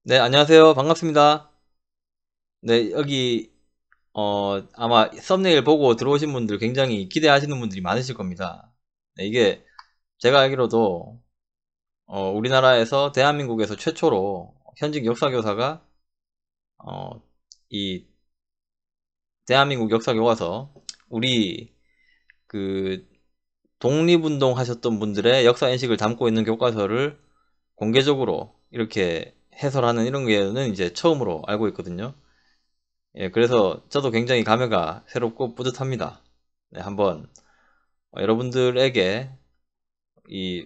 네, 안녕하세요. 반갑습니다. 네, 여기, 아마 썸네일 보고 들어오신 분들 굉장히 기대하시는 분들이 많으실 겁니다. 네, 이게 제가 알기로도, 우리나라에서 대한민국에서 최초로 현직 역사교사가, 어, 이 대한민국 역사교과서, 우리 그 독립운동 하셨던 분들의 역사인식을 담고 있는 교과서를 공개적으로 이렇게 해설하는 이런 게는 이제 처음으로 알고 있거든요. 예, 그래서 저도 굉장히 감회가 새롭고 뿌듯합니다. 네, 한번 여러분들에게 이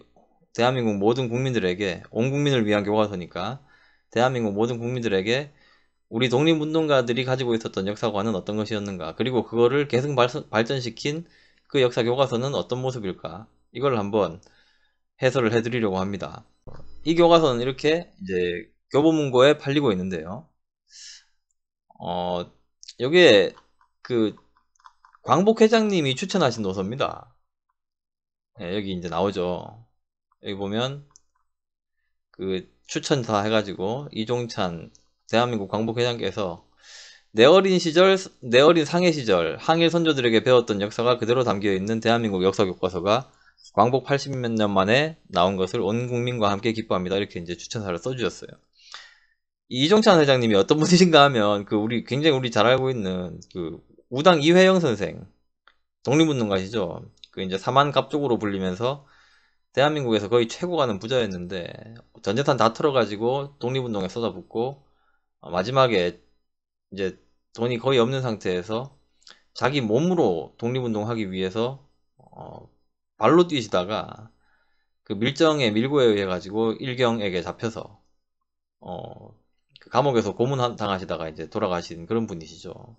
대한민국 모든 국민들에게 온 국민을 위한 교과서니까 대한민국 모든 국민들에게 우리 독립운동가들이 가지고 있었던 역사관은 어떤 것이었는가 그리고 그거를 계승 발전시킨 그 역사 교과서는 어떤 모습일까 이걸 한번 해설을 해드리려고 합니다. 이 교과서는 이렇게 이제 교보문고에 팔리고 있는데요. 어, 여기에 그 광복 회장님이 추천하신 노서입니다. 예, 여기 이제 나오죠. 여기 보면 그 추천사 해가지고 이종찬 대한민국 광복 회장께서 내 어린 상해 시절 항일 선조들에게 배웠던 역사가 그대로 담겨 있는 대한민국 역사 교과서가 광복 80몇 년 만에 나온 것을 온 국민과 함께 기뻐합니다. 이렇게 이제 추천사를 써주셨어요. 이 이종찬 회장님이 어떤 분이신가 하면 그 우리 굉장히 우리 잘 알고 있는 그 우당 이회영 선생 독립운동가시죠. 그 이제 사만갑족으로 불리면서 대한민국에서 거의 최고 가는 부자였는데 전 재산 다 털어가지고 독립운동에 쏟아붓고 마지막에 이제 돈이 거의 없는 상태에서 자기 몸으로 독립운동하기 위해서 발로 뛰시다가 그 밀정의 밀고에 의해 가지고 일경에게 잡혀서 어, 그 감옥에서 고문 당하시다가 이제 돌아가신 그런 분이시죠.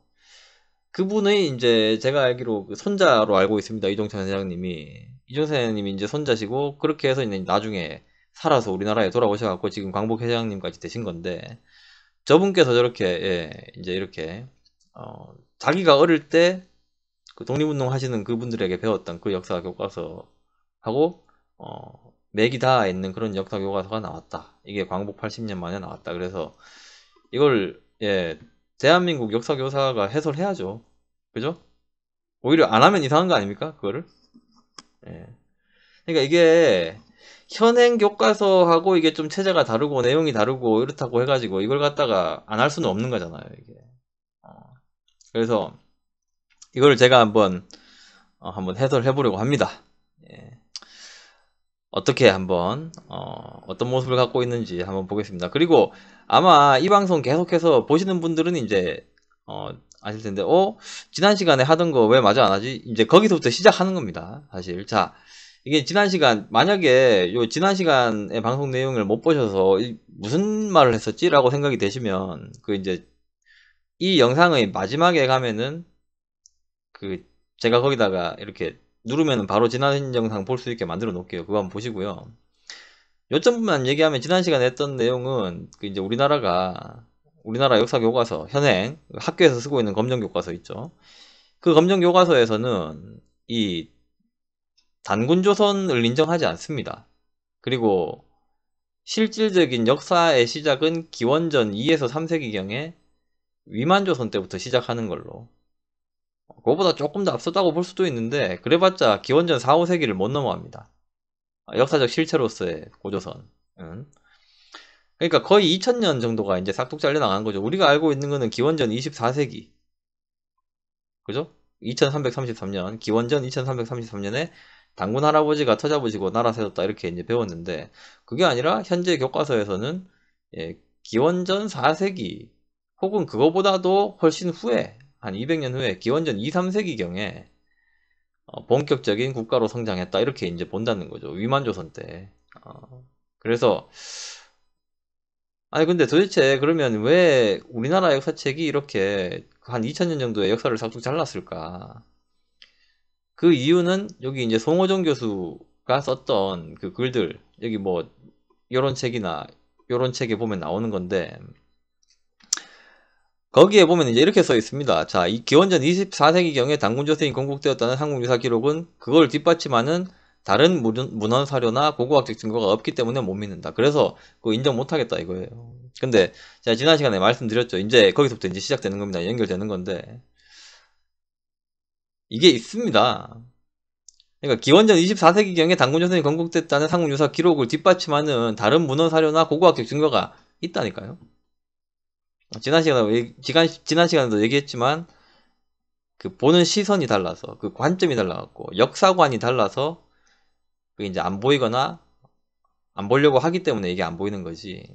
그분의 이제 제가 알기로 그 손자로 알고 있습니다. 이종찬 회장님이. 이종찬 회장님이 이제 손자시고 그렇게 해서 이제 나중에 살아서 우리나라에 돌아오셔갖고 지금 광복 회장님까지 되신 건데 저분께서 저렇게 예, 이제 이렇게 자기가 어릴 때 그 독립운동 하시는 그분들에게 배웠던 그 역사 교과서하고 맥이 닿아 있는 그런 역사 교과서가 나왔다. 이게 광복 80년 만에 나왔다. 그래서 이걸 예, 대한민국 역사 교사가 해설해야죠. 그죠? 오히려 안 하면 이상한 거 아닙니까? 그거를? 예. 그러니까 이게 현행 교과서하고 이게 좀 체제가 다르고 내용이 다르고 이렇다고 해가지고 이걸 갖다가 안 할 수는 없는 거잖아요, 이게. 어, 그래서 이걸 제가 한번 해설해 보려고 합니다. 예. 어떻게 한번 어떤 모습을 갖고 있는지 한번 보겠습니다. 그리고 아마 이 방송 계속해서 보시는 분들은 이제 아실 텐데, 지난 시간에 하던 거 왜 마저 안 하지? 이제 거기서부터 시작하는 겁니다. 사실. 자, 이게 지난 시간, 만약에 요 지난 시간의 방송 내용을 못 보셔서 무슨 말을 했었지라고 생각이 되시면, 그 이제 이 영상의 마지막에 가면은 그 제가 거기다가 이렇게 누르면은 바로 지난 영상 볼 수 있게 만들어 놓을게요. 그거 한번 보시고요. 요점만 얘기하면 지난 시간에 했던 내용은 그 이제 우리나라 역사 교과서 현행 학교에서 쓰고 있는 검정 교과서 있죠. 그 검정 교과서에서는 이 단군 조선을 인정하지 않습니다. 그리고 실질적인 역사의 시작은 기원전 2에서 3세기경에 위만조선 때부터 시작하는 걸로. 그거보다 조금 더 앞섰다고 볼 수도 있는데 그래봤자 기원전 4, 5세기를 못 넘어갑니다. 역사적 실체로서의 고조선. 그러니까 거의 2000년 정도가 이제 싹둑 잘려나간 거죠. 우리가 알고 있는 거는 기원전 24세기. 그죠? 2333년, 기원전 2333년에 당군 할아버지가 터잡으시고 나라 세웠다 이렇게 이제 배웠는데 그게 아니라 현재 교과서에서는 예, 기원전 4세기 혹은 그거보다도 훨씬 후에 한 200년 후에 기원전 2, 3세기경에 본격적인 국가로 성장했다 이렇게 이제 본다는 거죠. 위만조선 때. 그래서 아니 근데 도대체 그러면 왜 우리나라 역사책이 이렇게 한 2000년 정도의 역사를 싹둑 잘랐을까? 그 이유는 여기 이제 송호정 교수가 썼던 그 글들 여기 뭐 요런 책이나 요런 책에 보면 나오는 건데 거기에 보면 이제 이렇게 써 있습니다. 자, 이 기원전 24세기경에 당군조선이 건국되었다는 한국유사 기록은 그걸 뒷받침하는 다른 문헌 사료나 고고학적 증거가 없기 때문에 못 믿는다. 그래서 그거 인정 못 하겠다 이거예요. 근데 제가 지난 시간에 말씀드렸죠. 이제 거기서부터 이제 시작되는 겁니다. 연결되는 건데 이게 있습니다. 그러니까 기원전 24세기경에 당군조선이 건국됐다는 삼국유사 기록을 뒷받침하는 다른 문헌 사료나 고고학적 증거가 있다니까요. 지난 시간에도 얘기했지만 그 보는 시선이 달라서 그 관점이 달라갖고 역사관이 달라서 그게 이제 안 보이거나 안 보려고 하기 때문에 이게 안 보이는 거지.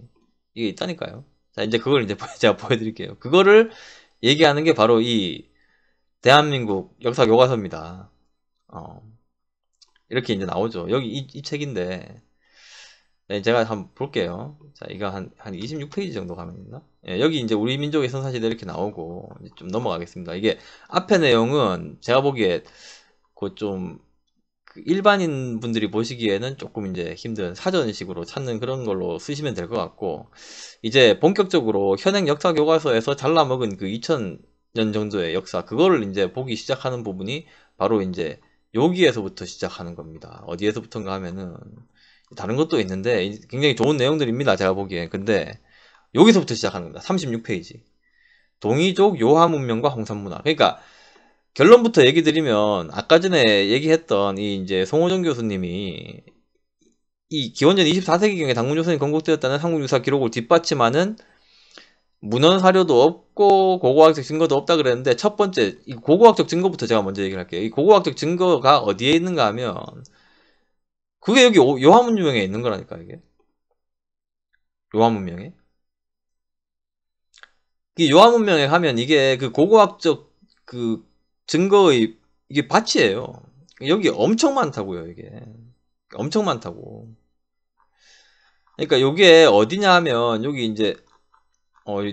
이게 있다니까요. 자, 이제 그걸 이제 제가 보여드릴게요. 그거를 얘기하는 게 바로 이 대한민국 역사 교과서입니다. 이렇게 이제 나오죠. 여기 이 책인데, 네, 제가 한번 볼게요. 자, 이거 한 26페이지 정도 가면 있나? 예, 여기 이제 우리 민족의 선사시대 이렇게 나오고, 이제 좀 넘어가겠습니다. 이게 앞에 내용은 제가 보기에 그좀 일반인 분들이 보시기에는 조금 이제 힘든 사전식으로 찾는 그런 걸로 쓰시면 될 것 같고, 이제 본격적으로 현행 역사 교과서에서 잘라먹은 그 2000년 정도의 역사, 그거를 이제 보기 시작하는 부분이 바로 이제 여기에서부터 시작하는 겁니다. 어디에서부터인가 하면은, 다른 것도 있는데, 굉장히 좋은 내용들입니다. 제가 보기에. 근데, 여기서부터 시작하는 겁니다. 36페이지. 동이족 요하 문명과 홍산문화. 그러니까, 결론부터 얘기 드리면 아까 전에 얘기했던 이 이제 송호정 교수님이 이 기원전 24세기경에 당군조선이 건국되었다는 삼국유사 기록을 뒷받침하는 문헌 사료도 없고 고고학적 증거도 없다 그랬는데, 첫 번째 이 고고학적 증거부터 제가 먼저 얘기를 할게요. 이 고고학적 증거가 어디에 있는가 하면 그게 여기 요하문명에 있는 거라니까. 이게 요하문명에 이 요하문명에 가면 이게 그 고고학적 그 증거의 이게 밭이에요. 여기 엄청 많다고요. 이게 엄청 많다고. 그러니까 요게 어디냐 하면 여기 이제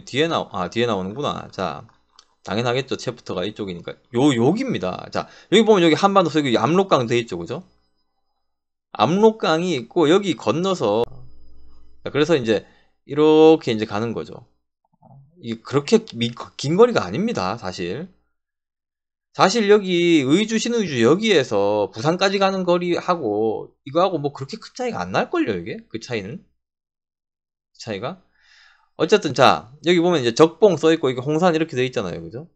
뒤에 나오는구나. 자, 당연하겠죠. 챕터가 이쪽이니까 여기입니다. 자, 여기 보면 여기 한반도 여기 압록강 돼 있죠. 그죠? 압록강이 있고 여기 건너서, 그래서 이제 이렇게 이제 가는 거죠. 이게 그렇게 긴 거리가 아닙니다. 사실 여기 의주 신의주 여기에서 부산까지 가는 거리하고 이거하고 뭐 그렇게 큰 차이가 안 날걸요. 이게 그 차이가 어쨌든. 자, 여기 보면 이제 적봉 써있고 이게 홍산 이렇게 돼 있잖아요. 그죠?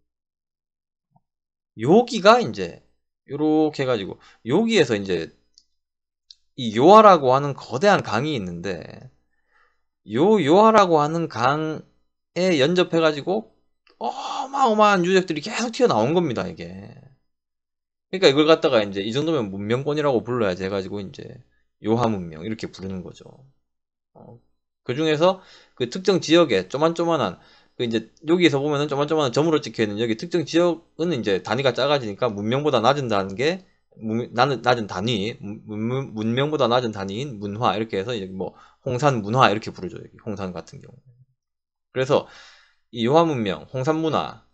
여기가 이제 요렇게 해가지고 여기에서 이제 이 요하라고 하는 거대한 강이 있는데, 요하라고 하는 강에 연접해가지고 어마어마한 유적들이 계속 튀어나온 겁니다. 이게 그러니까 이걸 갖다가 이제 이 정도면 문명권이라고 불러야지 해가지고 이제 요하 문명 이렇게 부르는 거죠. 그 중에서 그 특정 지역에 조만조만한 그 이제 여기에서 보면은 조만조만한 점으로 찍혀 있는 여기 특정 지역은 이제 단위가 작아지니까 문명보다 낮은 단계, 낮은 단위, 문명보다 낮은 단위인 문화 이렇게 해서 여기 뭐 홍산 문화 이렇게 부르죠. 여기 홍산 같은 경우. 그래서 이 요하 문명, 홍산 문화,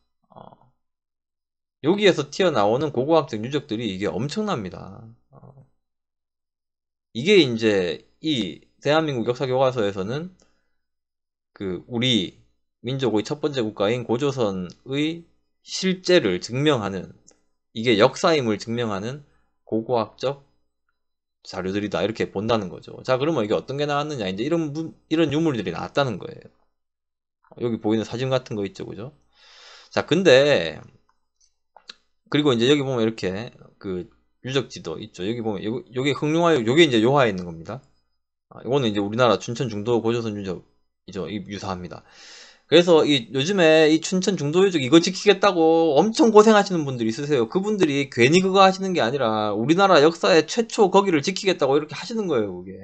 여기에서 튀어나오는 고고학적 유적들이 이게 엄청납니다. 이게 이제 이 대한민국 역사 교과서에서는 그 우리 민족의 첫 번째 국가인 고조선의 실제를 증명하는, 이게 역사임을 증명하는 고고학적 자료들이다 이렇게 본다는 거죠. 자, 그러면 이게 어떤 게 나왔느냐, 이제 이런 유물들이 나왔다는 거예요. 여기 보이는 사진 같은 거 있죠, 그죠? 자, 근데 그리고 이제 여기 보면 이렇게 그 유적지도 있죠. 여기 보면 요게 흑룡화, 요게 이제 요하에 있는 겁니다. 이거는 이제 우리나라 춘천 중도 고조선 유적이죠. 유사합니다. 그래서 요즘에 이 춘천 중도 유적 이거 지키겠다고 엄청 고생하시는 분들이 있으세요. 그분들이 괜히 그거 하시는 게 아니라 우리나라 역사의 최초 거기를 지키겠다고 이렇게 하시는 거예요. 그게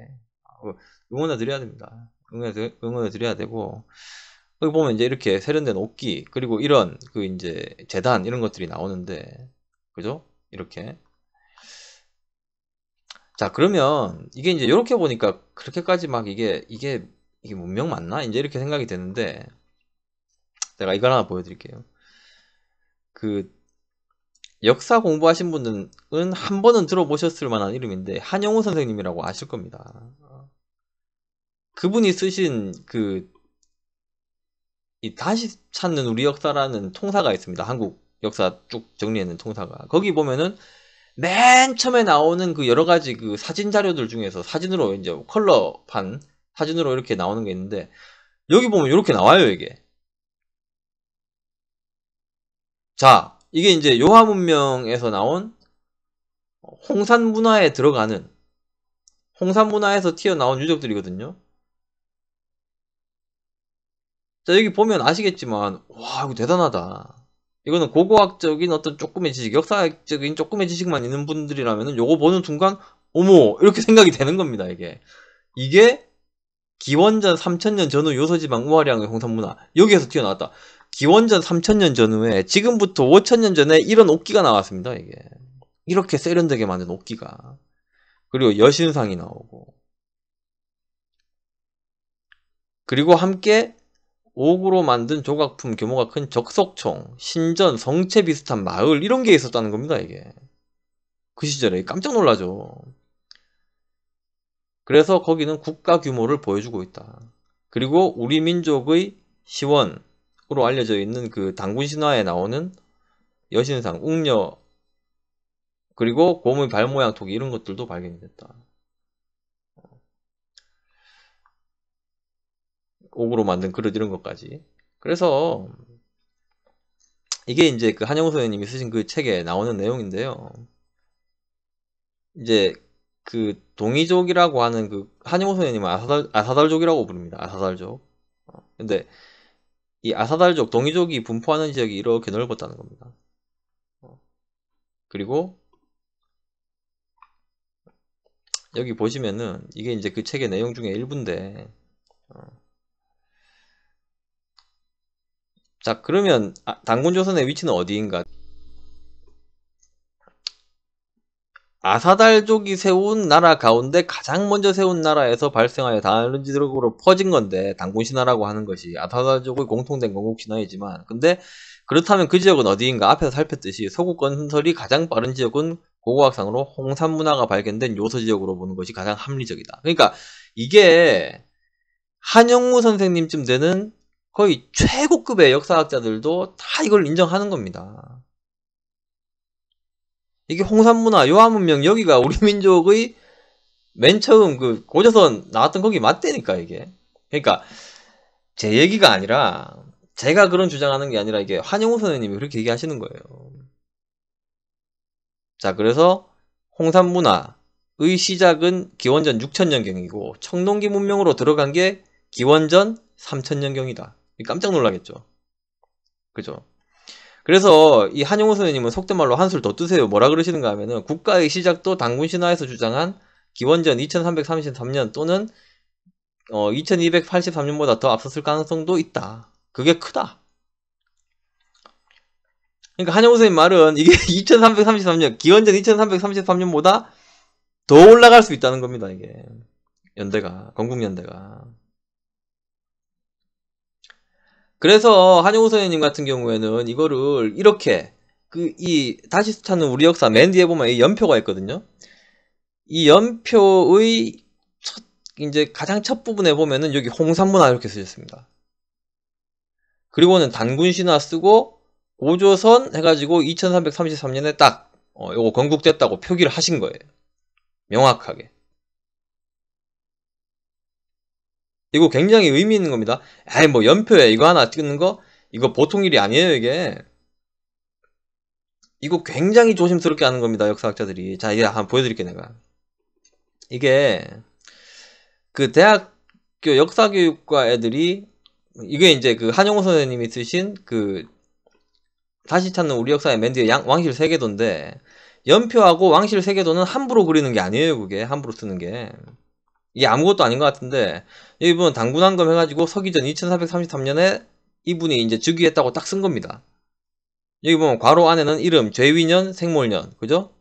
응원해 드려야 됩니다. 응원해 드려야 되고, 여기 보면 이제 이렇게 세련된 옥기, 그리고 이런 그 이제 재단 이런 것들이 나오는데, 그죠? 이렇게. 자, 그러면 이게 이제 이렇게 보니까 그렇게까지 막 이게 문명 맞나? 이제 이렇게 생각이 되는데, 제가 이걸 하나 보여드릴게요. 그 역사 공부하신 분들은 한 번은 들어보셨을 만한 이름인데, 한영호 선생님이라고 아실 겁니다. 그분이 쓰신 이 다시 찾는 우리 역사라는 통사가 있습니다. 한국 역사 쭉 정리해놓은 통사가. 거기 보면은 맨 처음에 나오는 그 여러 가지 그 사진 자료들 중에서 사진으로 이제 컬러판 사진으로 이렇게 나오는 게 있는데, 여기 보면 이렇게 나와요, 이게. 자, 이게 이제 요하문명에서 나온 홍산 문화에 들어가는, 홍산 문화에서 튀어나온 유적들이거든요. 자, 여기 보면 아시겠지만, 와, 이거 대단하다. 이거는 고고학적인 어떤 조금의 지식, 역사적인 조금의 지식만 있는 분들이라면은 요거 보는 순간, 어머, 이렇게 생각이 되는 겁니다, 이게. 이게 기원전 3000년 전후 요소지방 우아량의 홍산문화. 여기에서 튀어나왔다. 기원전 3000년 전후에 지금부터 5000년 전에 이런 옥기가 나왔습니다, 이게. 이렇게 세련되게 만든 옥기가. 그리고 여신상이 나오고. 그리고 함께 옥으로 만든 조각품 규모가 큰 적석총, 신전, 성체 비슷한 마을 이런 게 있었다는 겁니다, 이게. 그 시절에 깜짝 놀라죠. 그래서 거기는 국가 규모를 보여주고 있다. 그리고 우리 민족의 시원으로 알려져 있는 그 단군 신화에 나오는 여신상, 웅녀, 그리고 곰의 발모양 토기 이런 것들도 발견이 됐다. 옥으로 만든 그릇 이런 것까지. 그래서 이게 이제 그 한영우 선생님이 쓰신 그 책에 나오는 내용인데요. 이제 그 동이족이라고 하는 그 한영우 선생님은 아사달족이라고 부릅니다. 아사달족. 근데 이 아사달족, 동이족이 분포하는 지역이 이렇게 넓었다는 겁니다. 그리고 여기 보시면은 이게 이제 그 책의 내용 중에 일부인데, 자, 그러면 단군조선의 위치는 어디인가? 아사달족이 세운 나라 가운데 가장 먼저 세운 나라에서 발생하여 다른 지역으로 퍼진 건데, 단군신화라고 하는 것이 아사달족의 공통된 건국신화이지만, 근데 그렇다면 그 지역은 어디인가? 앞에서 살폈듯이 서구 건설이 가장 빠른 지역은 고고학상으로 홍산문화가 발견된 요소지역으로 보는 것이 가장 합리적이다. 그러니까 이게 한영우 선생님쯤 되는 거의 최고급의 역사학자들도 다 이걸 인정하는 겁니다. 이게 홍산문화, 요하문명, 여기가 우리 민족의 맨 처음 그 고조선 나왔던 거기 맞대니까, 이게. 그러니까 제 얘기가 아니라, 제가 그런 주장하는 게 아니라, 이게 한영우 선생님이 그렇게 얘기하시는 거예요. 자, 그래서 홍산문화의 시작은 기원전 6000년경이고 청동기 문명으로 들어간 게 기원전 3000년경이다. 깜짝 놀라겠죠. 그죠? 그래서 이 한용호 선생님은 속된 말로 한술 더 뜨세요. 뭐라 그러시는가 하면은 국가의 시작도 단군신화에서 주장한 기원전 2333년 또는 2283년보다 더 앞섰을 가능성도 있다. 그게 크다. 그러니까 한용호 선생님 말은 이게 2333년, 기원전 2333년보다 더 올라갈 수 있다는 겁니다, 이게. 연대가, 건국연대가. 그래서 한용우 선생님 같은 경우에는 이거를 이렇게 이 다시 찾는 우리 역사 맨 뒤에 보면 이 연표가 있거든요. 이 연표의 이제 가장 첫 부분에 보면은 여기 홍산문화 이렇게 쓰셨습니다. 그리고는 단군신화 쓰고 고조선 해가지고 2333년에 딱 요거 건국됐다고 표기를 하신 거예요. 명확하게. 이거 굉장히 의미 있는 겁니다. 에이 뭐 연표에 이거 하나 찍는 거 이거 보통 일이 아니에요, 이게. 이거 굉장히 조심스럽게 하는 겁니다, 역사학자들이. 자, 이제 한번 보여드릴게요, 내가. 이게 그 대학교 역사교육과 애들이, 이게 이제 그 한용호 선생님이 쓰신 그 다시 찾는 우리 역사의 맨 뒤에 왕실 세계도인데, 연표하고 왕실 세계도는 함부로 그리는 게 아니에요. 그게 함부로 쓰는 게 이게 아무것도 아닌 것 같은데, 여기 보면 단군한검 해가지고 서기전 2433년에 이분이 이제 즉위했다고 딱 쓴 겁니다. 여기 보면 괄호 안에는 이름, 제위년, 생몰년, 그죠?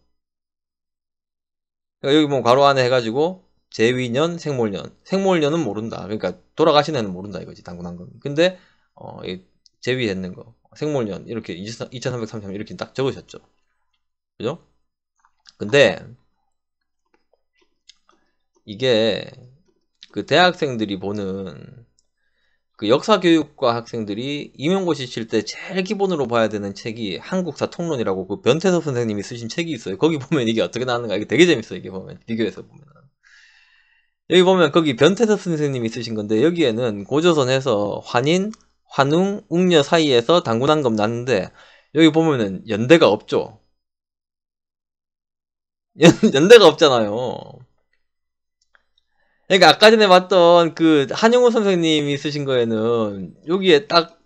여기 보면 괄호 안에 해가지고 제위년, 생몰년. 생몰년은 모른다. 그러니까 돌아가신 애는 모른다 이거지, 단군한검. 근데 제위했는 거, 생몰년 이렇게 2333 이렇게 딱 적으셨죠. 그죠? 근데 이게 그 대학생들이 보는 그 역사교육과 학생들이 임용고시 칠 때 제일 기본으로 봐야 되는 책이 한국사 통론이라고 그 변태섭 선생님이 쓰신 책이 있어요. 거기 보면 이게 어떻게 나왔는가, 이게 되게 재밌어요. 이게 보면 비교해서 보면 여기 보면 거기 변태섭 선생님이 쓰신 건데 여기에는 고조선에서 환인, 환웅, 웅녀 사이에서 당군한검 났는데 여기 보면은 연대가 없죠. 연대가 없잖아요. 그러니까 아까 전에 봤던 그 한영호 선생님이 쓰신 거에는 여기에 딱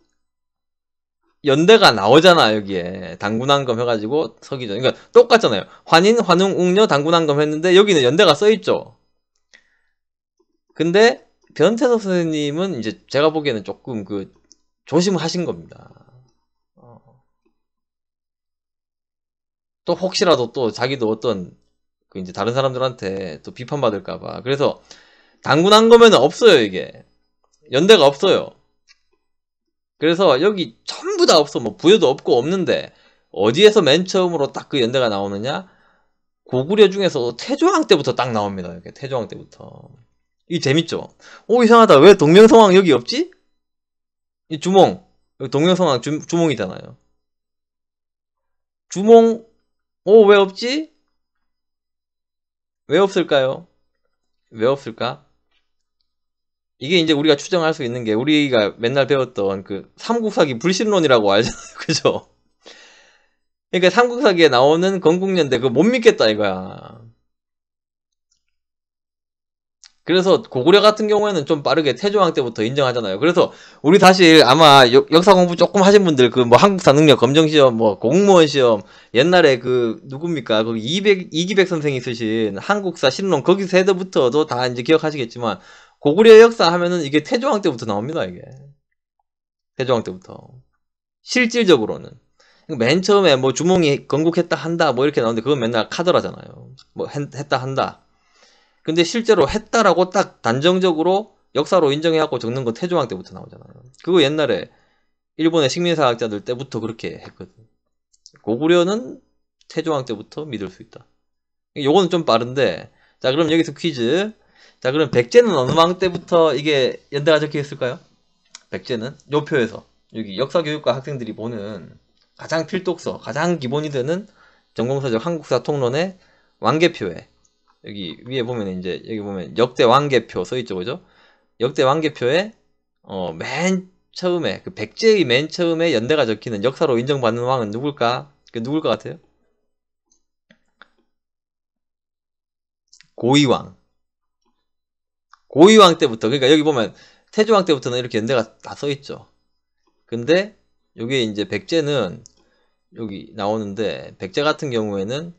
연대가 나오잖아. 여기에 당군한검 해가지고 서기전. 그러니까 똑같잖아요. 환인, 환웅, 웅녀, 당군한검 했는데 여기는 연대가 써있죠. 근데 변태섭 선생님은 이제 제가 보기에는 조금 그 조심하신 겁니다. 또 혹시라도 또 자기도 어떤 그 이제 다른 사람들한테 또 비판받을까봐. 그래서 당군한 거면 없어요, 이게. 연대가 없어요. 그래서 여기 전부 다 없어. 뭐 부여도 없고 없는데 어디에서 맨 처음으로 딱 그 연대가 나오느냐? 고구려 중에서 태조왕 때부터 딱 나옵니다. 이렇게 태조왕 때부터. 이 재밌죠? 오, 이상하다. 왜 동명성왕 여기 없지? 이 주몽. 여기 동명성왕 주몽이잖아요. 주몽, 오, 왜 없지? 왜 없을까요? 왜 없을까? 이게 이제 우리가 추정할 수 있는 게 우리가 맨날 배웠던 그 삼국사기 불신론이라고 알잖아요. 그죠? 그러니까 삼국사기에 나오는 건국연대 그거 못 믿겠다 이거야. 그래서 고구려 같은 경우에는 좀 빠르게 태조왕 때부터 인정하잖아요. 그래서 우리 다시 아마 역사 공부 조금 하신 분들 그 뭐 한국사 능력 검정 시험 뭐 공무원 시험 옛날에 그 누굽니까? 그 이기백 선생이 쓰신 한국사 신론 거기 세대부터도 다 이제 기억하시겠지만 고구려 역사 하면은 이게 태조왕 때부터 나옵니다. 이게 태조왕 때부터 실질적으로는 맨 처음에 뭐 주몽이 건국했다 한다 뭐 이렇게 나오는데 그건 맨날 카더라잖아요. 뭐 했다 한다. 근데 실제로 했다라고 딱 단정적으로 역사로 인정해갖고 적는 건 태조왕 때부터 나오잖아요. 그거 옛날에 일본의 식민사학자들 때부터 그렇게 했거든. 고구려는 태조왕 때부터 믿을 수 있다. 요거는 좀 빠른데 자 그럼 여기서 퀴즈. 자 그럼 백제는 어느 왕 때부터 이게 연대가 적혀 있을까요? 백제는 요 표에서 여기 역사교육과 학생들이 보는 가장 필독서 가장 기본이 되는 전공서적 한국사 통론의 왕계표에 여기 위에 보면 이제 여기 보면 역대 왕계표 써있죠, 그죠? 역대 왕계표에 맨 처음에 그 백제의 맨 처음에 연대가 적히는 역사로 인정받는 왕은 누굴까? 그 누굴 것 같아요? 고이왕. 고이왕 때부터 그러니까 여기 보면 태조왕 때부터는 이렇게 연대가 다 써있죠. 근데 여기 이제 백제는 여기 나오는데 백제 같은 경우에는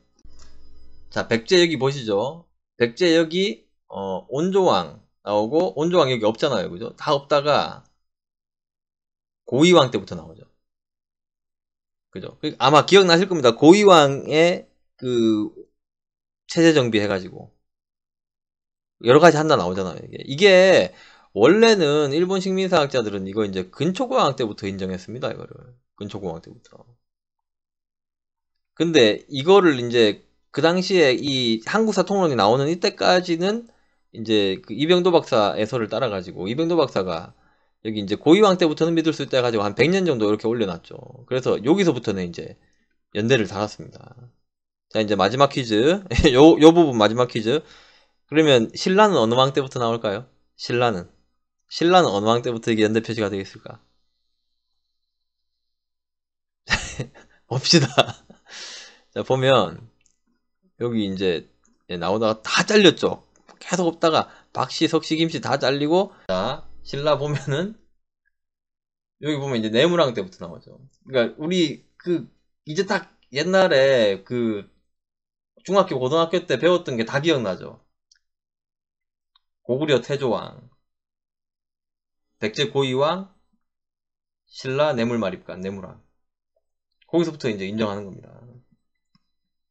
자 백제 여기 보시죠. 백제 여기 온조왕 나오고 온조왕 여기 없잖아요. 그죠? 다 없다가 고이왕 때부터 나오죠. 그죠? 아마 기억나실 겁니다. 고이왕의 그 체제 정비 해가지고 여러 가지 한다 나오잖아요. 이게 원래는 일본 식민사학자들은 이거 이제 근초고왕 때부터 인정했습니다. 이거를 근초고왕 때부터. 근데 이거를 이제 그 당시에 이 한국사 통론이 나오는 이때까지는 이제 그 이병도 박사 애서를 따라가지고 이병도 박사가 여기 이제 고이왕 때부터는 믿을 수 있다 해가지고 한 100년 정도 이렇게 올려놨죠. 그래서 여기서부터는 이제 연대를 달았습니다. 자 이제 마지막 퀴즈 요 부분 마지막 퀴즈. 그러면 신라는 어느 왕 때부터 나올까요? 신라는 어느 왕 때부터 이게 연대 표시가 되겠을까? 봅시다. 자 보면 여기 이제 나오다가 다 잘렸죠. 계속 없다가 박씨, 석씨, 김씨 다 잘리고 자 신라 보면은 여기 보면 이제 내무랑 때부터 나오죠. 그러니까 우리 그 이제 딱 옛날에 그 중학교 고등학교 때 배웠던 게 다 기억나죠. 고구려 태조왕, 백제 고이왕, 신라 내물마립간 내무랑 거기서부터 이제 인정하는 겁니다.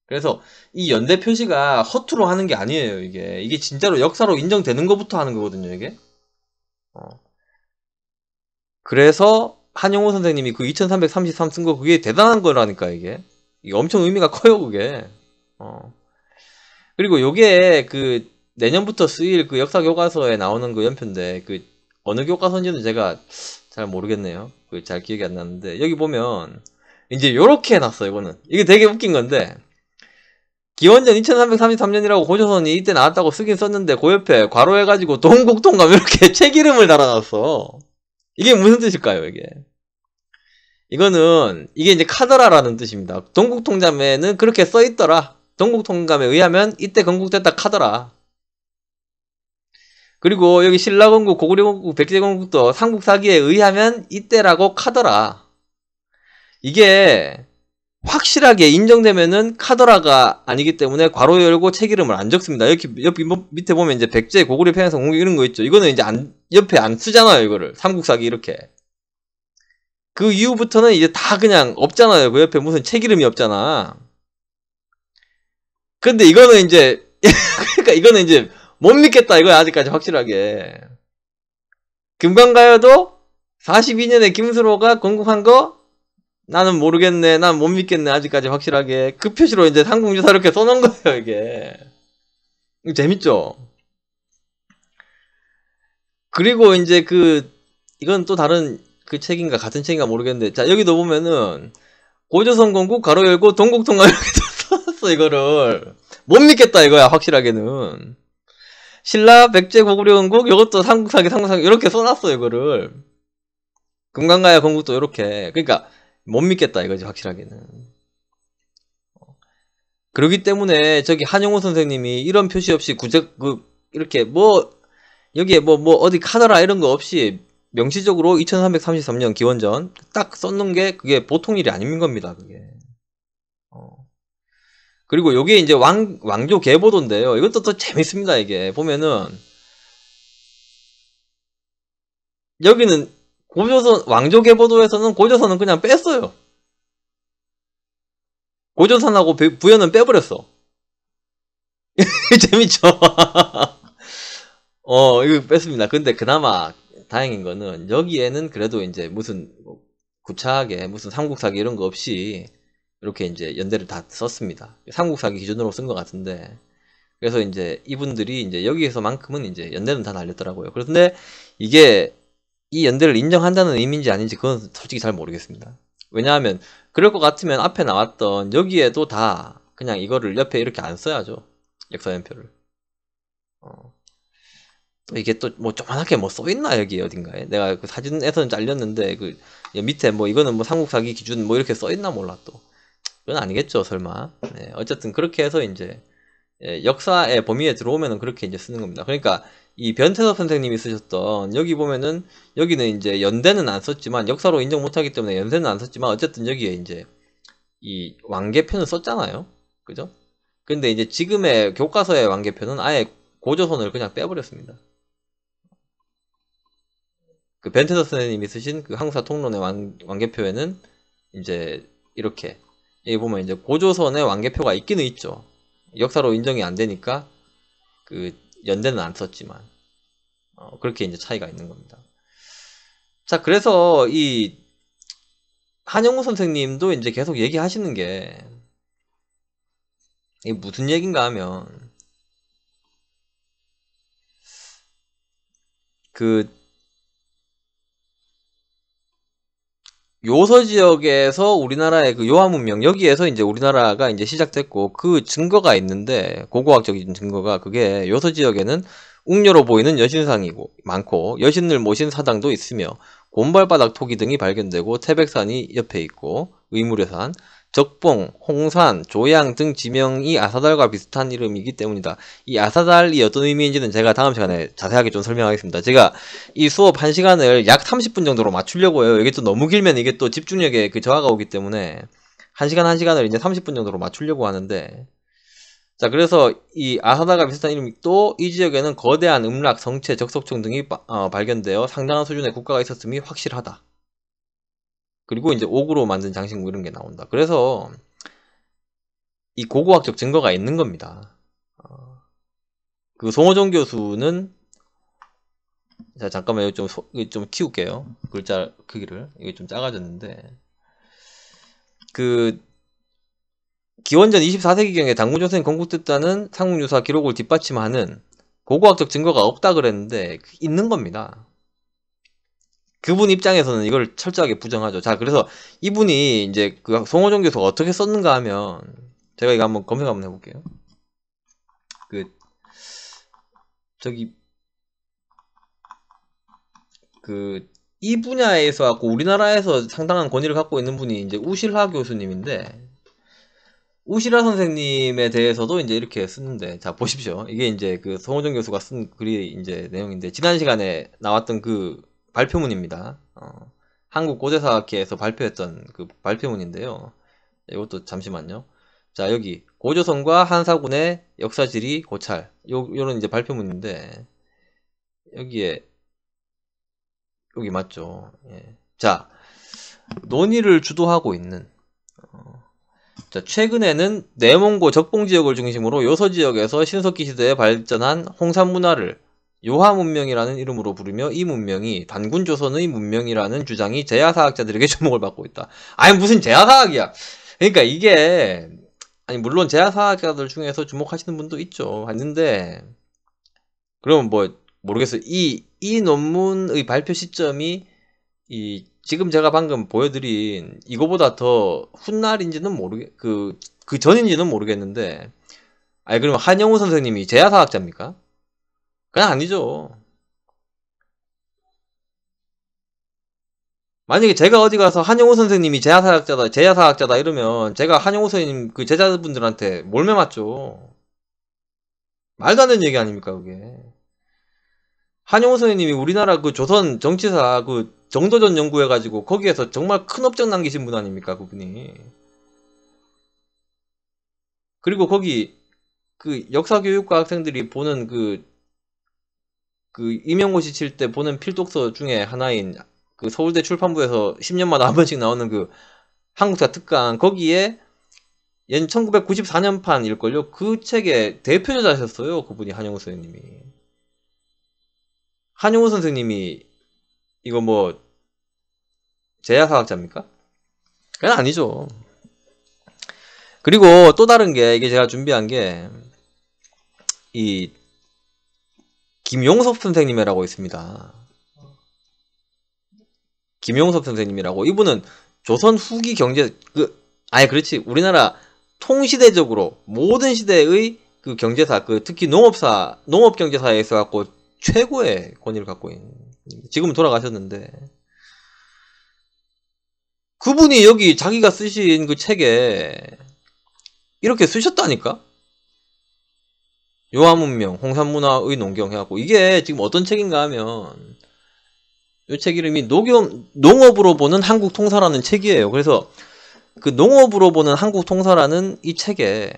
그래서 이 연대 표시가 허투루 하는 게 아니에요. 이게 진짜로 역사로 인정되는 것부터 하는 거거든요. 이게. 그래서 한영호 선생님이 그 2333 쓴 거 그게 대단한 거라니까 이게 엄청 의미가 커요 그게. 그리고 요게 그 내년부터 쓰일 그 역사 교과서에 나오는 그 연표인데 그 어느 교과서인지는 제가 잘 모르겠네요. 그 잘 기억이 안 나는데 여기 보면 이제 요렇게 해놨어. 이거는 이게 되게 웃긴 건데 기원전 2333년이라고 고조선이 이때 나왔다고 쓰긴 썼는데 그 옆에 괄호해가지고 동국통감 이렇게 책 이름을 달아놨어. 이게 무슨 뜻일까요, 이게? 이게 이제 카더라라는 뜻입니다. 동국통감에는 그렇게 써있더라. 동국통감에 의하면 이때 건국됐다 카더라. 그리고 여기 신라건국, 고구려건국, 백제건국도 삼국사기에 의하면 이때라고 카더라. 이게 확실하게 인정되면은 카더라가 아니기 때문에 괄호 열고 책 이름을 안 적습니다. 여기 밑에 보면 이제 백제, 고구려, 평양성, 공격 이런 거 있죠. 이거는 이제 옆에 안 쓰잖아요, 이거를. 삼국사기 이렇게. 그 이후부터는 이제 다 그냥 없잖아요. 그 옆에 무슨 책 이름이 없잖아. 근데 이거는 이제, 그러니까 이거는 이제 못 믿겠다, 이거야, 아직까지 확실하게. 금강가요도 42년에 김수로가 건국한 거? 나는 모르겠네. 난 못 믿겠네. 아직까지 확실하게. 그 표시로 이제 삼국유사 이렇게 써놓은 거예요, 이게. 이거 재밌죠? 그리고 이제 이건 또 다른 그 책인가 같은 책인가 모르겠는데. 자, 여기도 보면은, 고조선 건국 가로 열고 동국통감 이렇게 써놨어, 이거를. 못 믿겠다, 이거야, 확실하게는. 신라, 백제, 고구려 건국, 이것도 삼국사기, 이렇게 써놨어, 이거를. 금강가야 건국도 이렇게. 그러니까, 못 믿겠다 이거지 확실하게는. 그러기 때문에 저기 한용호 선생님이 이런 표시 없이 이렇게 여기에 어디 카더라 이런 거 없이 명시적으로 2333년 기원전 딱 썼는 게 그게 보통 일이 아닌 겁니다, 그게. 그리고 요게 이제 왕조 계보도인데요. 이것도 또 재밌습니다, 이게. 보면은 여기는 왕조 계보도에서는 고조선은 그냥 뺐어요. 고조선하고 부여는 빼버렸어. 재밌죠? 이거 뺐습니다. 근데 그나마 다행인 거는 여기에는 그래도 이제 무슨 구차하게 무슨 삼국사기 이런 거 없이 이렇게 이제 연대를 다 썼습니다. 삼국사기 기준으로 쓴 것 같은데. 그래서 이제 이분들이 이제 여기에서만큼은 이제 연대는 다 날렸더라고요. 그런데 이게 이 연대를 인정한다는 의미인지 아닌지 그건 솔직히 잘 모르겠습니다. 왜냐하면 그럴 것 같으면 앞에 나왔던 여기에도 다 그냥 이거를 옆에 이렇게 안 써야죠. 역사연표를. 또 이게 또 뭐 조그맣게 뭐 써있나 여기 어딘가에. 내가 그 사진에서는 잘렸는데 그 밑에 뭐 이거는 뭐 삼국사기 기준 뭐 이렇게 써있나 몰라 또. 그건 아니겠죠 설마. 네, 어쨌든 그렇게 해서 이제 역사의 범위에 들어오면은 그렇게 이제 쓰는 겁니다. 그러니까 이 변태섭 선생님이 쓰셨던 여기 보면은 여기는 이제 연대는 안 썼지만 역사로 인정 못하기 때문에 연대는 안 썼지만 어쨌든 여기에 이제 이 왕계표는 썼잖아요. 그죠? 근데 이제 지금의 교과서의 왕계표는 아예 고조선을 그냥 빼버렸습니다. 그 변태섭 선생님이 쓰신 그 한국사 통론의 왕계표에는 이제 이렇게 여기 보면 이제 고조선의 왕계표가 있기는 있죠. 역사로 인정이 안 되니까 그 연대는 안 썼지만 그렇게 이제 차이가 있는 겁니다. 자, 그래서 이 한영우 선생님도 이제 계속 얘기하시는 게 이게 무슨 얘긴가 하면 그 요서 지역에서 우리나라의 그 요하 문명 여기에서 이제 우리나라가 이제 시작됐고 그 증거가 있는데 고고학적인 증거가 그게 요서 지역에는 웅녀로 보이는 여신상이고 많고 여신을 모신 사당도 있으며 곰발바닥 토기 등이 발견되고 태백산이 옆에 있고 의무려산, 적봉, 홍산, 조양 등 지명이 아사달과 비슷한 이름이기 때문이다. 이 아사달이 어떤 의미인지는 제가 다음 시간에 자세하게 좀 설명하겠습니다. 제가 이 수업 1시간을 약 30분 정도로 맞추려고 해요. 이게 또 너무 길면 이게 또 집중력에 그 저하가 오기 때문에 1시간을 이제 30분 정도로 맞추려고 하는데 자, 그래서 이 아사달과 비슷한 이름이 또 이 지역에는 거대한 음락, 성체, 적석청 등이 발견되어 상당한 수준의 국가가 있었음이 확실하다. 그리고 이제 옥으로 만든 장식 뭐 이런 게 나온다. 그래서 이 고고학적 증거가 있는 겁니다. 그 송호정 교수는 자 잠깐만 이거 좀 키울게요. 글자 크기를 이게 좀 작아졌는데 그 기원전 24세기경에 당군조선이 건국됐다는 삼국유사 기록을 뒷받침하는 고고학적 증거가 없다 그랬는데 있는 겁니다. 그분 입장에서는 이걸 철저하게 부정하죠. 자, 그래서 이분이 이제 그 송호정 교수가 어떻게 썼는가 하면 제가 이거 한번 검색 한번 해볼게요. 저기 이 분야에서 갖고 우리나라에서 상당한 권위를 갖고 있는 분이 이제 우실하 교수님인데, 우실하 선생님에 대해서도 이제 이렇게 쓰는데, 자 보십시오. 이게 이제 그 성호정 교수가 쓴 글이 이제 내용인데, 지난 시간에 나왔던 그 발표문입니다. 한국 고대사학회에서 발표했던 그 발표문인데요. 이것도 잠시만요. 자, 여기 고조선과 한사군의 역사지리 고찰, 요런 이제 발표문인데, 여기 맞죠. 예. 자, 논의를 주도하고 있는, 자, 최근에는 내몽고 적봉지역을 중심으로 요서지역에서 신석기 시대에 발전한 홍산문화를 요하문명이라는 이름으로 부르며, 이 문명이 단군조선의 문명이라는 주장이 제야사학자들에게 주목을 받고 있다. 아니 무슨 제야사학이야. 그러니까 이게, 아니 물론 제야사학자들 중에서 주목하시는 분도 있죠. 했는데, 그러면 뭐 모르겠어요. 이 논문의 발표 시점이 지금 제가 방금 보여드린 이거보다 더 훗날인지는 그 전인지는 모르겠는데, 아니 그러면 한영우 선생님이 제야사학자입니까? 그냥 아니죠. 만약에 제가 어디 가서 한영우 선생님이 제야사학자다 이러면 제가 한영우 선생님 그 제자분들한테 몰매 맞죠. 말도 안 되는 얘기 아닙니까 그게. 한영우 선생님이 우리나라 그 조선 정치사 그 정도전 연구해가지고 거기에서 정말 큰 업적 남기신 분 아닙니까 그분이. 그리고 거기 그 역사교육과 학생들이 보는 그 임용고시 칠 때 보는 필독서 중에 하나인 그 서울대 출판부에서 10년마다 한 번씩 나오는 그 한국사 특강, 거기에 얘는 1994년판일걸요. 그 책의 대표 저자셨어요. 그분이 한영우 선생님이. 한영우 선생님이 이거 뭐 제야사학자입니까? 그건 아니죠. 그리고 또 다른 게, 이게 제가 준비한 게 이 김용섭 선생님이라고 있습니다. 김용섭 선생님이라고, 이분은 조선 후기 경제 아니 그렇지, 우리나라 통시대적으로 모든 시대의 그 경제사, 특히 농업 경제사에서 갖고 최고의 권위를 갖고 있는, 지금은 돌아가셨는데, 그분이 여기 자기가 쓰신 그 책에 이렇게 쓰셨다니까? 요하문명, 홍산문화의 농경 해갖고, 이게 지금 어떤 책인가 하면, 이 책 이름이 농업으로 보는 한국 통사라는 책이에요. 그래서 그 농업으로 보는 한국 통사라는 이 책에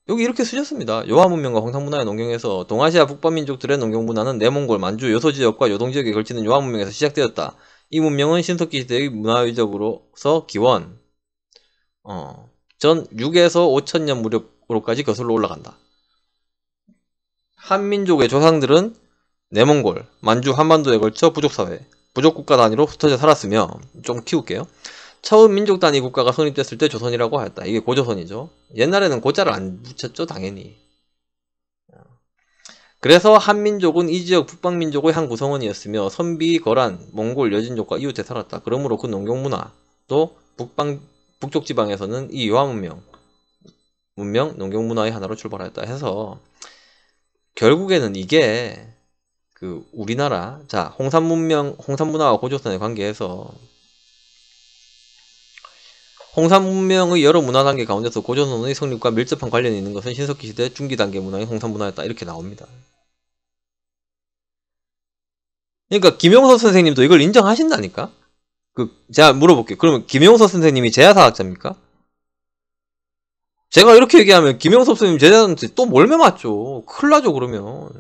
여기 이렇게 쓰셨습니다. 요하문명과 홍산문화의 농경에서 동아시아 북방민족들의 농경문화는 내몽골, 만주, 요소지역과 요동지역에 걸치는 요하문명에서 시작되었다. 이 문명은 신석기 시대의 문화유적으로서 기원 전 6에서 5천년 무렵으로까지 거슬러 올라간다. 한민족의 조상들은 내몽골, 만주, 한반도에 걸쳐 부족사회, 부족국가 단위로 흩어져 살았으며, 좀 키울게요. 처음 민족 단위 국가가 성립됐을 때 조선이라고 하였다. 이게 고조선이죠. 옛날에는 고자를 안 붙였죠, 당연히. 그래서 한민족은 이 지역 북방민족의 한 구성원이었으며 선비, 거란, 몽골, 여진족과 이웃에 살았다. 그러므로 그 농경문화도 북쪽 지방에서는 이 요하문명, 농경문화의 하나로 출발하였다 해서, 결국에는 이게 그 우리나라, 자, 홍산문화와 고조선의 관계에서 홍산문명의 여러 문화 단계 가운데서 고조선의 성립과 밀접한 관련이 있는 것은 신석기 시대 중기 단계 문화인 홍산문화였다. 이렇게 나옵니다. 그러니까 김용석 선생님도 이걸 인정하신다니까? 제가 물어볼게요. 그러면 김용석 선생님이 제야사학자입니까? 제가 이렇게 얘기하면 김용석 선생님 제자한테 또 몰매 맞죠. 큰일 나죠, 그러면.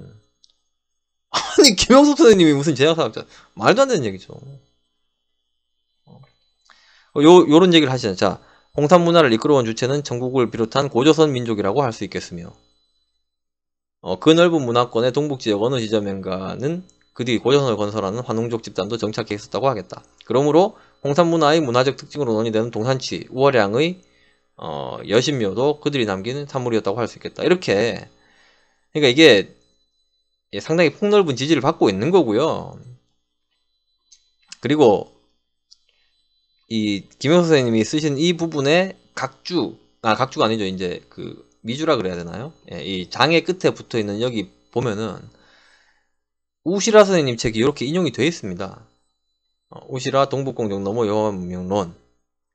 아니, 김용석 선생님이 무슨 제야사학자. 말도 안 되는 얘기죠. 요런 얘기를 하시잖아요. 자, 홍산문화를 이끌어온 주체는 전국을 비롯한 고조선 민족이라고 할 수 있겠으며, 그 넓은 문화권의 동북지역 어느 지점인가는 그뒤 고조선을 건설하는 환웅족 집단도 정착해 있었다고 하겠다. 그러므로 홍산문화의 문화적 특징으로 논의되는 동산치, 우월량의 여신묘도 그들이 남긴 산물이었다고 할 수 있겠다. 이렇게, 그러니까 이게 상당히 폭넓은 지지를 받고 있는 거고요. 그리고 이 김용석 선생님이 쓰신 이 부분에 각주, 각주가 아니죠. 이제 그 미주라 그래야 되나요? 예, 이 장의 끝에 붙어 있는 여기 보면은 우시라 선생님 책이 이렇게 인용이 되어 있습니다. 우시라 동북공정 너머 요한문명론,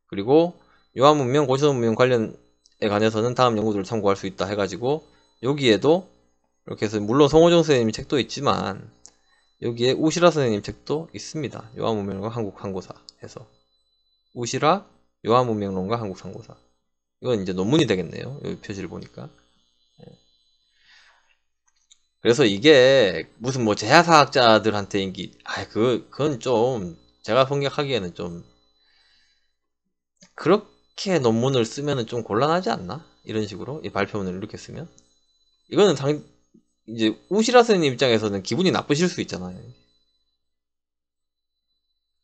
그리고 요한문명 고시문명 관련에 관해서는 다음 연구들을 참고할 수 있다 해가지고 여기에도 이렇게 해서 물론 송호정 선생님 책도 있지만 여기에 우시라 선생님 책도 있습니다. 요한문명론과 한국상고사 해서 우시라 요한문명론과 한국상고사. 이건 이제 논문이 되겠네요. 여기 표지를 보니까. 그래서 이게 무슨 뭐 재야사학자들한테 인기, 그건 좀 제가 생각하기에는 좀 그렇게 논문을 쓰면은 좀 곤란하지 않나? 이런 식으로 이 발표문을 이렇게 쓰면 이거는 이제 우시라 선생님 입장에서는 기분이 나쁘실 수 있잖아요.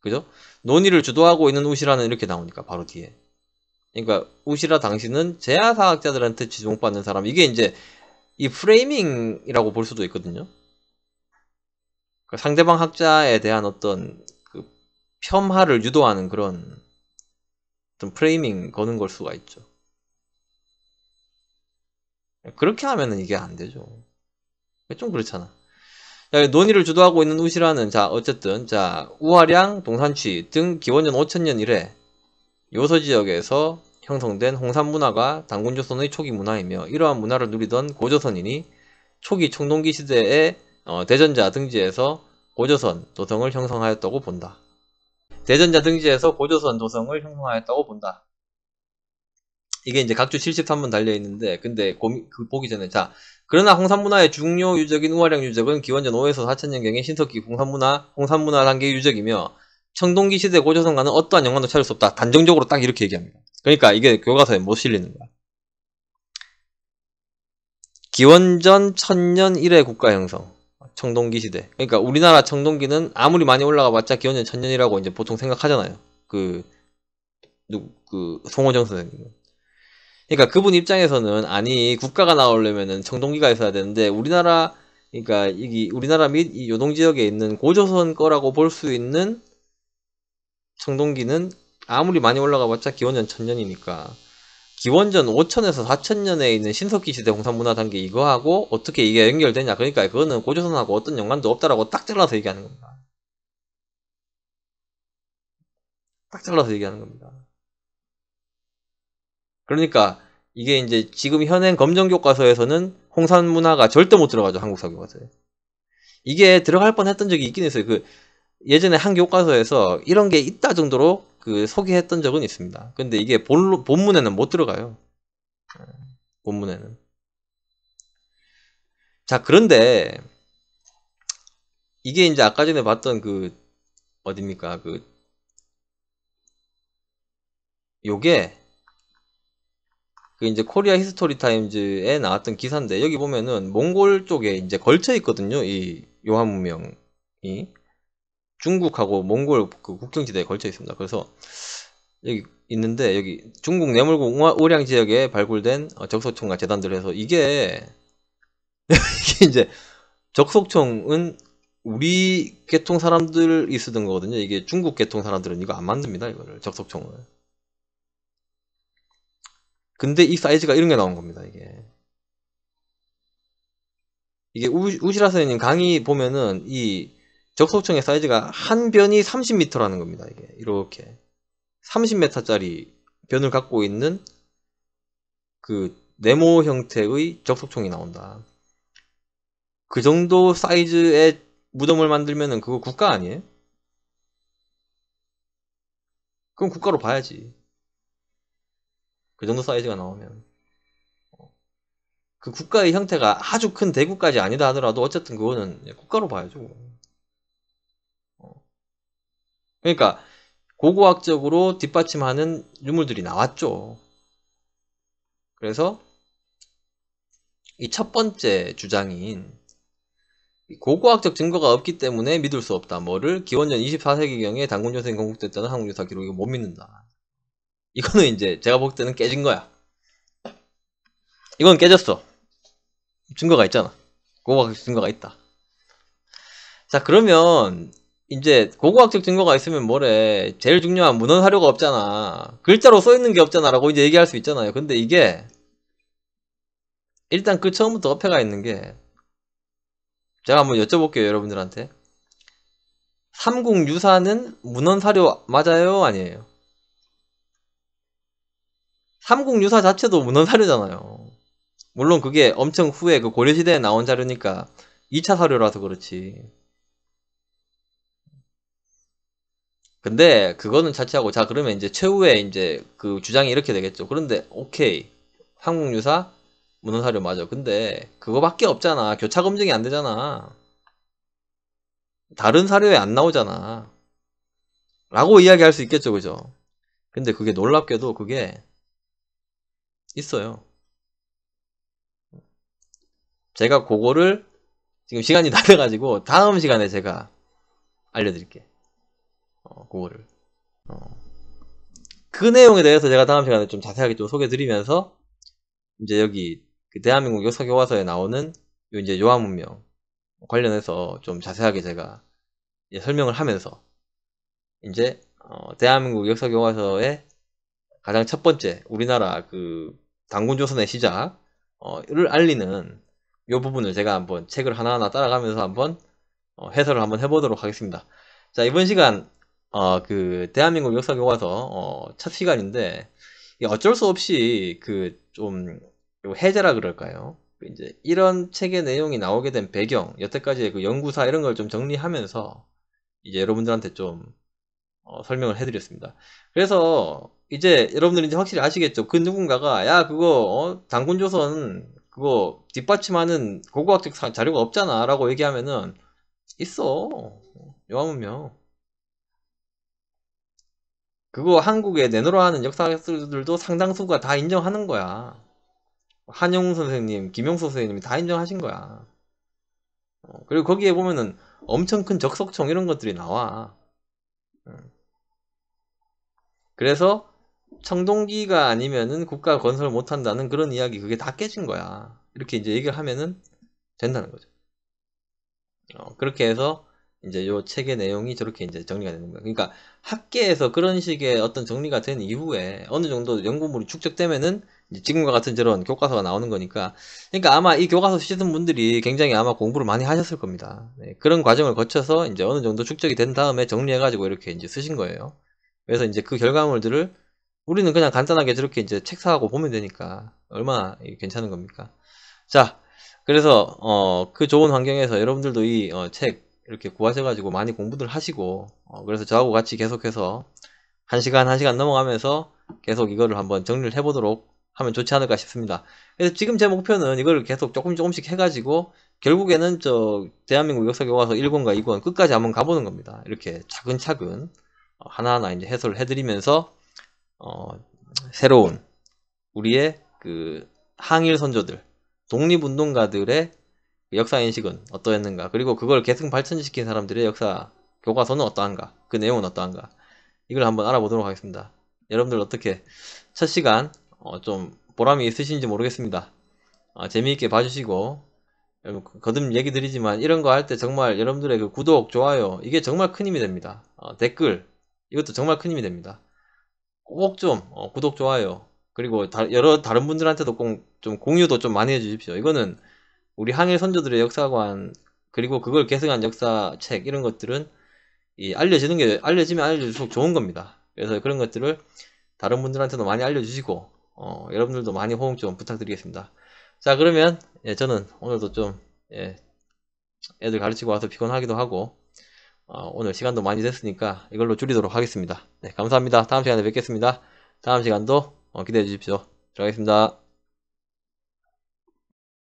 그죠? 논의를 주도하고 있는 우시라는 이렇게 나오니까 바로 뒤에. 그러니까 우시라 당신은 재야사학자들한테 지목받는 사람. 이게 이제 이 프레이밍이라고 볼 수도 있거든요. 그러니까 상대방 학자에 대한 어떤 그 폄하를 유도하는 그런 어떤 프레이밍 거는 걸 수가 있죠. 그렇게 하면은 이게 안 되죠. 좀 그렇잖아. 논의를 주도하고 있는 우시라는, 자, 어쨌든, 자, 우화량, 동산취 등 기원전 5000년 이래 요서 지역에서 형성된 홍산 문화가 단군조선의 초기 문화이며 이러한 문화를 누리던 고조선인이 초기 청동기 시대에 대전자 등지에서 고조선 도성을 형성하였다고 본다. 대전자 등지에서 고조선 도성을 형성하였다고 본다. 이게 이제 각주 73분 달려있는데, 근데 보기 전에, 자, 그러나 홍산문화의 중요 유적인 우화량 유적은 기원전 5에서 4000년경의 신석기 홍산문화 단계의 유적이며 청동기 시대 고조선과는 어떠한 연관도 찾을 수 없다. 단정적으로 딱 이렇게 얘기합니다. 그러니까 이게 교과서에 못 실리는 거야. 기원전 1000년 이래 국가 형성. 청동기 시대. 그러니까 우리나라 청동기는 아무리 많이 올라가 봤자 기원전 1000년이라고 이제 보통 생각하잖아요. 송호정 선생님은. 그러니까 그분 입장에서는, 아니, 국가가 나오려면은 청동기가 있어야 되는데, 그러니까 우리나라 및 이 요동 지역에 있는 고조선 거라고 볼 수 있는 청동기는 아무리 많이 올라가 봤자 기원전 1000년이니까 기원전 5000에서 4000년에 있는 신석기 시대 홍산문화 단계 이거하고 어떻게 이게 연결되냐. 그러니까 그거는 고조선하고 어떤 연관도 없다라고 딱 잘라서 얘기하는 겁니다. 딱 잘라서 얘기하는 겁니다. 그러니까 이게 이제 지금 현행 검정교과서에서는 홍산문화가 절대 못 들어가죠. 한국사 교과서에. 이게 들어갈 뻔했던 적이 있긴 있어요. 예전에 한 교과서에서 이런 게 있다 정도로 소개했던 적은 있습니다. 근데 이게 본문에는 못 들어가요. 본문에는. 자, 그런데 이게 이제 아까 전에 봤던 어딥니까? 요게 이제 코리아 히스토리 타임즈에 나왔던 기사인데, 여기 보면은 몽골 쪽에 이제 걸쳐 있거든요. 이 요한 문명이 중국하고 몽골 국경지대에 걸쳐 있습니다. 그래서 여기 있는데, 여기 중국 내물국 오량 지역에 발굴된 적소총과 재단들 해서 이게 이제 적소총은 우리 계통 사람들이 쓰던 거거든요. 이게 중국 계통 사람들은 이거 안 만듭니다. 이거를 적소총을. 근데 이 사이즈가 이런 게 나온 겁니다. 이게 우시라 선생님 강의 보면은 이 적소총의 사이즈가 한 변이 30m라는 겁니다. 이게 이렇게 30m짜리 변을 갖고 있는 네모 형태의 적소총이 나온다. 그 정도 사이즈의 무덤을 만들면은 그거 국가 아니에요? 그럼 국가로 봐야지. 그 정도 사이즈가 나오면. 그 국가의 형태가 아주 큰 대국까지 아니다 하더라도 어쨌든 그거는 국가로 봐야죠. 그러니까 고고학적으로 뒷받침하는 유물들이 나왔죠. 그래서 이 첫 번째 주장인 고고학적 증거가 없기 때문에 믿을 수 없다. 뭐를 기원전 24세기경에 단군조선이 건국됐다는 한국유사 기록이 못 믿는다. 이거는 이제 제가 볼 때는 깨진 거야. 이건 깨졌어. 증거가 있잖아. 고고학적 증거가 있다. 자, 그러면 이제 고고학적 증거가 있으면 뭐래. 제일 중요한 문헌 사료가 없잖아. 글자로 써있는 게 없잖아 라고 이제 얘기할 수 있잖아요. 근데 이게 일단 그 처음부터 어폐가 있는 게, 제가 한번 여쭤볼게요 여러분들한테. 삼국유사는 문헌 사료 맞아요 아니에요? 삼국유사 자체도 문헌 사료잖아요. 물론 그게 엄청 후에 그 고려시대에 나온 자료니까 2차 사료라서 그렇지. 근데 그거는 차치하고, 자 그러면 이제 최후에 이제 그 주장이 이렇게 되겠죠. 그런데 오케이, 삼국유사 문헌 사료 맞아. 근데 그거밖에 없잖아. 교차 검증이 안 되잖아. 다른 사료에 안 나오잖아. 라고 이야기할 수 있겠죠, 그죠? 근데 그게 놀랍게도 그게 있어요. 제가 그거를 지금 시간이 다 돼가지고 다음 시간에 제가 알려드릴게. 그거를. 그 내용에 대해서 제가 다음 시간에 좀 자세하게 좀 소개드리면서, 이제 여기 그 대한민국 역사교과서에 나오는 요 이제 요한문명 관련해서 좀 자세하게 제가 설명을 하면서, 이제 대한민국 역사교과서의 가장 첫 번째 우리나라 그 단군조선의 시작을 알리는 요 부분을 제가 한번 책을 하나하나 따라가면서 한번 해설을 한번 해보도록 하겠습니다. 자, 이번 시간 그 대한민국 역사교과서 첫 시간인데, 어쩔 수 없이 그 좀 해제라 그럴까요? 이제 이런 책의 내용이 나오게 된 배경, 여태까지의 그 연구사 이런 걸 좀 정리하면서 이제 여러분들한테 좀 설명을 해드렸습니다. 그래서 이제 여러분들이 이제 확실히 아시겠죠? 그 누군가가 야 그거 단군조선 그거 뒷받침하는 고고학적 자료가 없잖아 라고 얘기하면은, 있어. 요한문명. 그거 한국에 내놓으라 하는 역사학들도 상당수가 다 인정하는 거야. 한용 선생님, 김용수 선생님이 다 인정하신 거야. 그리고 거기에 보면은 엄청 큰 적석청 이런 것들이 나와. 그래서 청동기가 아니면은 국가 건설 못한다는 그런 이야기, 그게 다 깨진 거야. 이렇게 이제 얘기를 하면은 된다는 거죠. 그렇게 해서 이제 요 책의 내용이 저렇게 이제 정리가 되는 거예요. 그러니까 학계에서 그런 식의 어떤 정리가 된 이후에 어느 정도 연구물이 축적되면은 이제 지금과 같은 저런 교과서가 나오는 거니까. 그러니까 아마 이 교과서 쓰시는 분들이 굉장히 아마 공부를 많이 하셨을 겁니다. 네, 그런 과정을 거쳐서 이제 어느 정도 축적이 된 다음에 정리해가지고 이렇게 이제 쓰신 거예요. 그래서 이제 그 결과물들을 우리는 그냥 간단하게 저렇게 이제 책 사하고 보면 되니까 얼마나 괜찮은 겁니까? 자, 그래서 그 좋은 환경에서 여러분들도 이 책 이렇게 구하셔가지고 많이 공부들 하시고, 그래서 저하고 같이 계속해서 1시간 넘어가면서 계속 이거를 한번 정리를 해보도록 하면 좋지 않을까 싶습니다. 그래서 지금 제 목표는 이거를 계속 조금씩 해가지고 결국에는 저 대한민국 역사교과서 1권과 2권 끝까지 한번 가보는 겁니다. 이렇게 차근차근 하나하나 이제 해설을 해드리면서 새로운 우리의 그 항일 선조들, 독립운동가들의 역사인식은 어떠했는가, 그리고 그걸 계승 발전시킨 사람들의 역사 교과서는 어떠한가, 그 내용은 어떠한가, 이걸 한번 알아보도록 하겠습니다. 여러분들 어떻게 첫 시간 좀 보람이 있으신지 모르겠습니다. 재미있게 봐주시고, 거듭 얘기 드리지만 이런 거 할 때 정말 여러분들의 그 구독, 좋아요, 이게 정말 큰 힘이 됩니다. 댓글, 이것도 정말 큰 힘이 됩니다. 꼭 좀 구독, 좋아요, 그리고 여러 다른 분들한테도 꼭 좀 공유도 좀 많이 해주십시오. 이거는 우리 항일 선조들의 역사관, 그리고 그걸 계승한 역사책, 이런 것들은 알려지면 알려질수록 좋은 겁니다. 그래서 그런 것들을 다른 분들한테도 많이 알려주시고 여러분들도 많이 호응 좀 부탁드리겠습니다. 자, 그러면 저는 오늘도 좀 애들 가르치고 와서 피곤하기도 하고 오늘 시간도 많이 됐으니까 이걸로 줄이도록 하겠습니다. 네, 감사합니다. 다음 시간에 뵙겠습니다. 다음 시간도 기대해 주십시오. 들어가겠습니다.